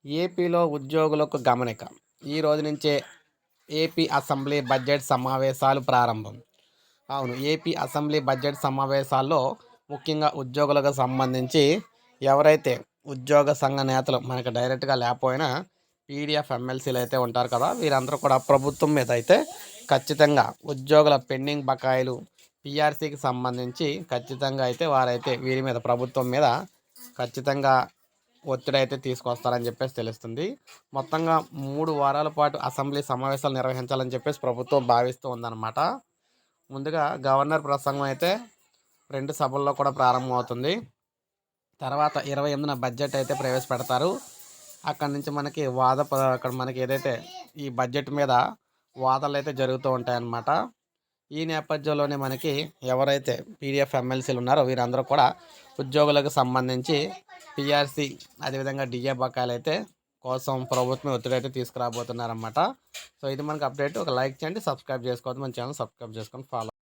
ఏపీలో ఉద్యోగులకు గమనిక. ఈ రోజు నుంచే ఏపీ అసెంబ్లీ బడ్జెట్ సమావేశాలు ప్రారంభం. అవును. ఏపీ అసెంబ్లీ బడ్జెట్ సమావేశాల్లో ముఖ్యంగా ఉద్యోగులకు సంబంధించి ఎవరైతే ఉద్యోగ సంఘ నేతలు మనకు డైరెక్ట్‌గా లేకపోయినా పీడీఎఫ్ ఎమ్మెల్సీలు అయితే ఉంటారు కదా! వీరందరూ కూడా ప్రభుత్వం మీద అయితే ఖచ్చితంగా ఉద్యోగుల పెండింగ్ బకాయిలు, పీఆర్సీకి సంబంధించి ఖచ్చితంగా అయితే వారైతే వీరి మీద ప్రభుత్వం మీద ఖచ్చితంగా ఒత్తిడైతే తీసుకొస్తారని చెప్పేసి తెలుస్తుంది. మొత్తంగా 3 వారాల పాటు అసెంబ్లీ సమావేశాలు నిర్వహించాలని చెప్పేసి ప్రభుత్వం భావిస్తూ ఉందన్నమాట. ముందుగా గవర్నర్ ప్రసంగం అయితే 2 సభల్లో కూడా ప్రారంభమవుతుంది. తర్వాత 28న బడ్జెట్ అయితే ప్రవేశపెడతారు. అక్కడి నుంచి మనకి అక్కడ మనకి ఏదైతే ఈ బడ్జెట్ మీద వాదనలైతే జరుగుతూ ఉంటాయన్నమాట. ఈ నేపథ్యంలోనే మనకి ఎవరైతే పీడీఎఫ్ ఎమ్మెల్సీలు ఉన్నారో వీరందరూ కూడా ఉద్యోగులకు సంబంధించి పీఆర్సీ అదేవిధంగా డిఏ బకాయిలైతే కోసం ప్రభుత్వం ఒత్తిడైతే తీసుకురాబోతున్నారన్నమాట. సో ఇది మనకి అప్డేట్. ఒక లైక్ చేయండి, సబ్స్క్రైబ్ చేసుకోవద్దు, మన ఛానల్ సబ్స్క్రైబ్ చేసుకొని ఫాలో